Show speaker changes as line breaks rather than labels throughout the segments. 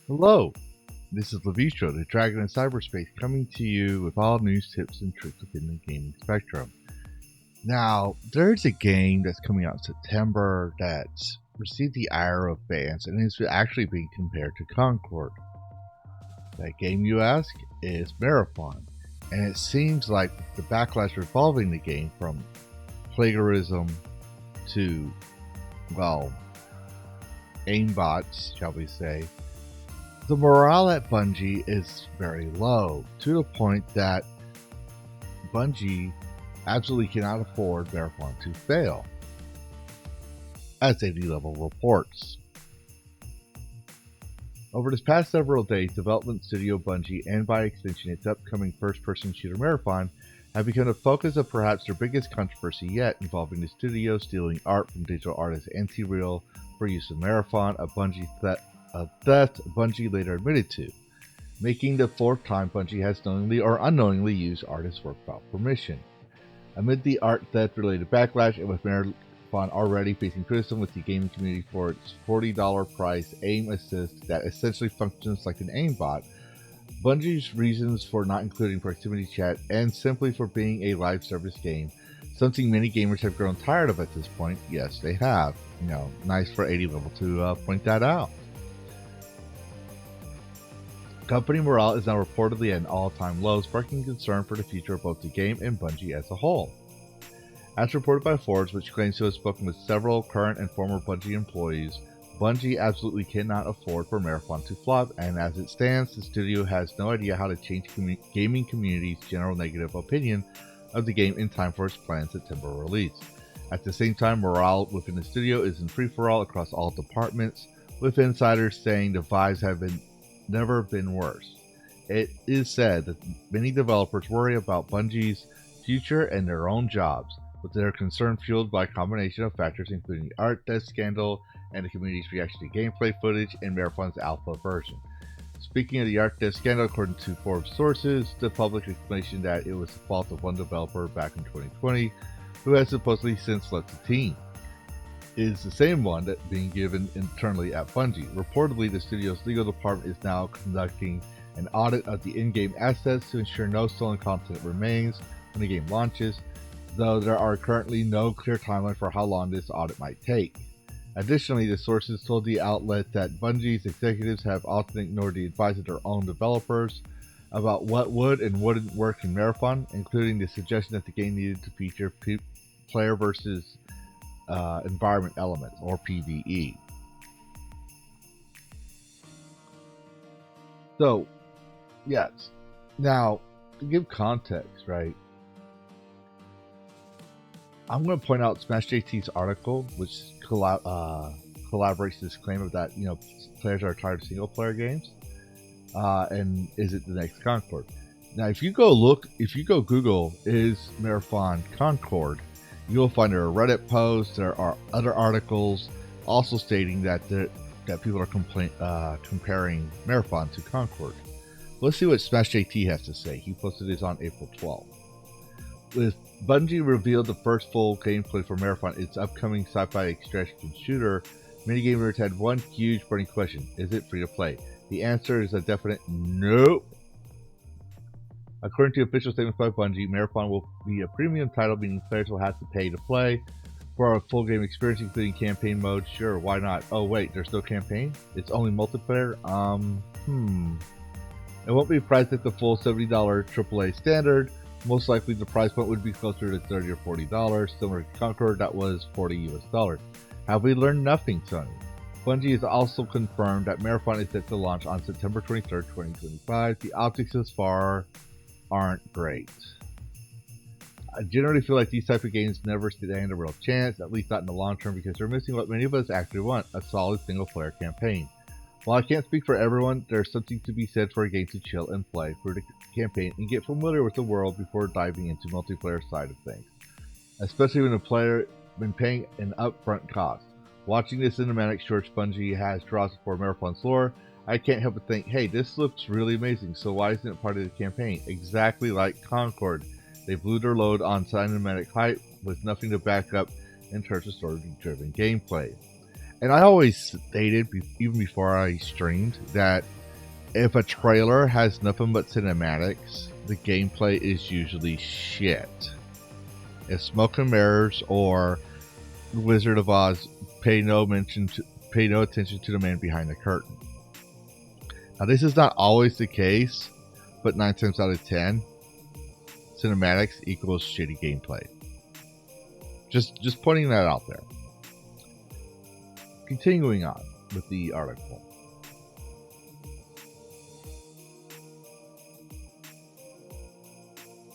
Hello, this is Levistro, the Dragon in Cyberspace, coming to you with all news, tips, and tricks within the gaming spectrum. Now, there's a game that's coming out in September that's received the ire of fans and is actually being compared to Concord. That game, you ask, is Marathon, and it seems like the backlash revolving the game from plagiarism to, well, aimbots, shall we say. The morale at Bungie is very low, to the point that Bungie absolutely cannot afford Marathon to fail, as AD Level reports. Over this past several days, development studio Bungie, and by extension its upcoming first-person shooter Marathon, have become the focus of perhaps their biggest controversy yet, involving the studio stealing art from digital artist Anti-Real for use in Marathon, a theft Bungie later admitted to, making the fourth time Bungie has knowingly or unknowingly used artists' work without permission. Amid the art theft-related backlash, and with Marathon already facing criticism with the gaming community for its $40 price aim assist that essentially functions like an aimbot, Bungie's reasons for not including proximity chat and simply for being a live service game, something many gamers have grown tired of at this point. Yes, they have. Nice for 80 level to point that out. Company morale is now reportedly at an all-time low, sparking concern for the future of both the game and Bungie as a whole. As reported by Forbes, which claims to have spoken with several current and former Bungie employees, Bungie absolutely cannot afford for Marathon to flop, and as it stands, the studio has no idea how to change gaming community's general negative opinion of the game in time for its planned September release. At the same time, morale within the studio is in free-for-all across all departments, with insiders saying the vibes have never been worse. It is said that many developers worry about Bungie's future and their own jobs, with their concern fueled by a combination of factors including the art theft scandal and the community's reaction to gameplay footage in Marathon's alpha version. Speaking of the art theft scandal, according to Forbes sources, the public explanation that it was the fault of one developer back in 2020, who has supposedly since left the team, is the same one that being given internally at Bungie. Reportedly, the studio's legal department is now conducting an audit of the in-game assets to ensure no stolen content remains when the game launches, though there are currently no clear timeline for how long this audit might take. Additionally, the sources told the outlet that Bungie's executives have often ignored the advice of their own developers about what would and wouldn't work in Marathon, including the suggestion that the game needed to feature player versus environment elements, or PvE. So, yes. Now, to give context, right, I'm going to point out Smash JT's article, which collaborates this claim of that, players are tired of single-player games, and is it the next Concord? Now, if you go Google, is Marathon Concord, you will find there are Reddit posts, there are other articles also stating that people are comparing Marathon to Concord. Let's see what Smash JT has to say. He posted this on April 12th. With Bungie revealed the first full gameplay for Marathon, its upcoming sci-fi extraction shooter, many gamers had one huge burning question: is it free to play? The answer is a definite nope. According to official statements by Bungie, Marathon will be a premium title, meaning players will have to pay to play. For a full game experience, including campaign mode, sure, why not? Oh wait, there's no campaign? It's only multiplayer? It won't be priced at the full $70 AAA standard. Most likely the price point would be closer to $30 or $40, similar to Concord that was $40 US. Have we learned nothing, Sony? Bungie has also confirmed that Marathon is set to launch on September 23rd, 2025. The optics thus far aren't great. I generally feel like these type of games never stand a real chance, at least not in the long term, because they're missing what many of us actually want: a solid single player campaign. While I can't speak for everyone, there's something to be said for a game to chill and play through the campaign and get familiar with the world before diving into multiplayer side of things, especially when the player been paying an upfront cost. Watching the cinematic shorts Bungie has draws for Marathon's lore, I can't help but think, hey, this looks really amazing, so why isn't it part of the campaign? Exactly like Concord. They blew their load on cinematic hype with nothing to back up in terms of story-driven gameplay. And I always stated, even before I streamed, that if a trailer has nothing but cinematics, the gameplay is usually shit. If Smoke and Mirrors or Wizard of Oz pay no attention to the man behind the curtain. Now, this is not always the case, but 9 times out of 10, cinematics equals shitty gameplay. Just pointing that out there. Continuing on with the article.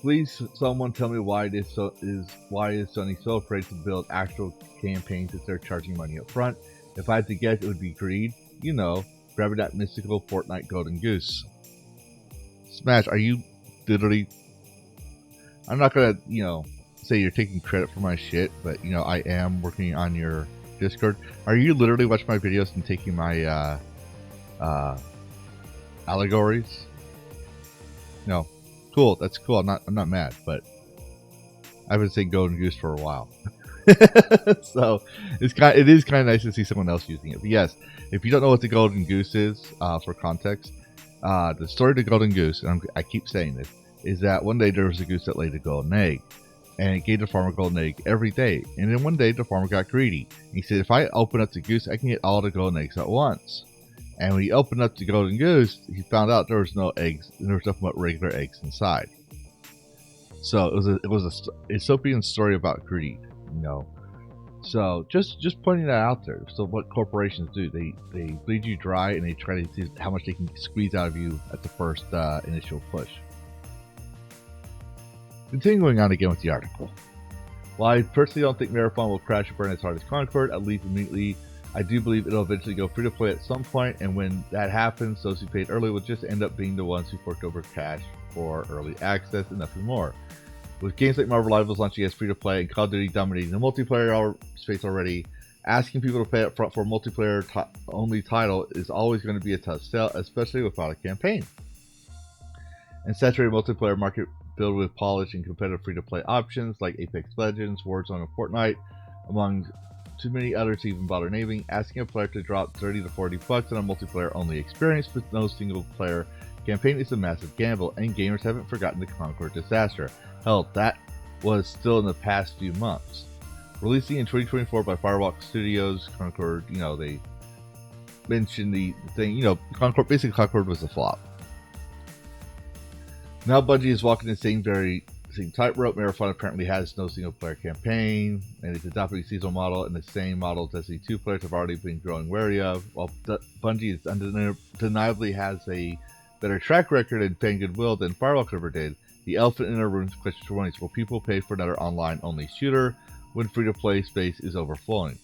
Please, someone tell me why is Sony so afraid to build actual campaigns instead of charging money up front? If I had to guess, it would be greed. You know, grabbing that mystical Fortnite golden goose. Smash, are you literally... I'm not gonna, say you're taking credit for my shit, but, I am working on your Discord. Are you literally watching my videos and taking my, allegories? No. Cool, that's cool. I'm not mad, but I've been saying golden goose for a while. So it is kind of nice to see someone else using it. But yes, if you don't know what the golden goose is, for context, the story of the golden goose, and I keep saying this, is that one day there was a goose that laid a golden egg, and it gave the farmer a golden egg every day. And then one day the farmer got greedy. He said, if I open up the goose, I can get all the golden eggs at once. And when he opened up the golden goose, he found out there was no eggs, and there was nothing but regular eggs inside. So it was a dystopian story about greed, So just pointing that out there. So what corporations do, they bleed you dry, and they try to see how much they can squeeze out of you at the first initial push. Continuing on again with the article. While I personally don't think Marathon will crash and burn as hard as Concord, at least immediately, I do believe it'll eventually go free to play at some point, and when that happens, those who paid early will just end up being the ones who forked over cash for early access and nothing more. With games like Marvel Rivals launching as free to play and Call of Duty dominating the multiplayer space already, asking people to pay up front for a multiplayer only title is always going to be a tough sell, especially without a campaign. And saturated multiplayer market filled with polished and competitive free to play options like Apex Legends, Warzone, and Fortnite, among too many others to even bother naming, asking a player to drop $30 to $40 on a multiplayer-only experience with no single-player campaign is a massive gamble, and gamers haven't forgotten the Concord disaster. Hell, that was still in the past few months. Releasing in 2024 by Firewalk Studios, Concord, they mentioned the thing, Concord was a flop. Now Bungie is walking the same tightrope. Marathon apparently has no single-player campaign, and it's adopting a seasonal model, and the same model Destiny 2 players have already been growing wary of. While Bungie undeniably has a better track record and fan goodwill than Firewalk ever did, the elephant in the room question for one is, will people pay for another online-only shooter when free-to-play space is overflowing?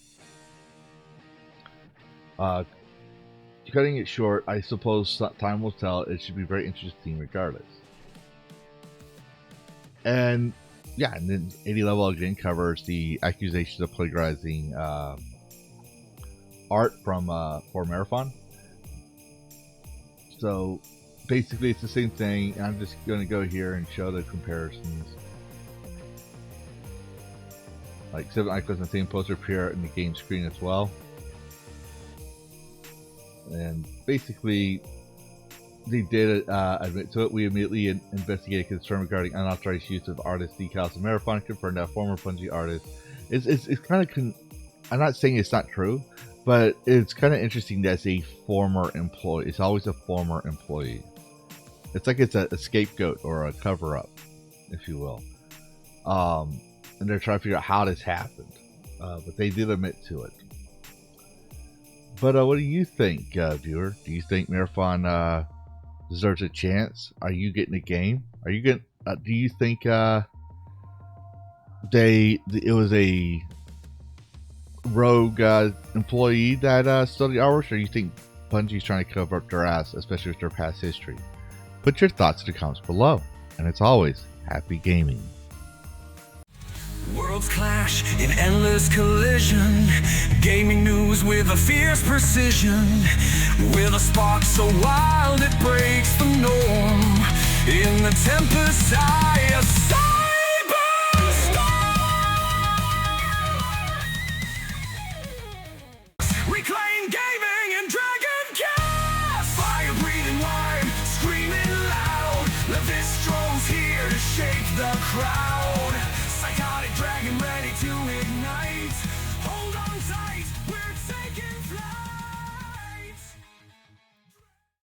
Cutting it short, I suppose time will tell. It should be very interesting regardless. And yeah, and then 80 Level again covers the accusations of plagiarizing art from for Marathon. So basically it's the same thing. I'm just going to go here and show the comparisons. Like 7 icons on the same poster appear in the game screen as well. And basically they did admit to it. We immediately investigated concern regarding unauthorized use of artist decals in Marathon, confirmed that former Bungie artist. It's kind of I'm not saying it's not true, but it's kind of interesting that it's a former employee. It's always a former employee. It's like it's a scapegoat or a cover-up, if you will. And they're trying to figure out how this happened, but they did admit to it. But what do you think, viewer? Do you think Marathon deserves a chance? Are you getting a game? Are you getting? Do you think it was a rogue employee that stole the artwork, or you think Bungie's trying to cover up their ass, especially with their past history? Put your thoughts in the comments below. And as always, happy gaming.
Worlds clash in endless collision. Gaming news with a fierce precision. With a spark so wild it breaks the norm. In the tempest's eye,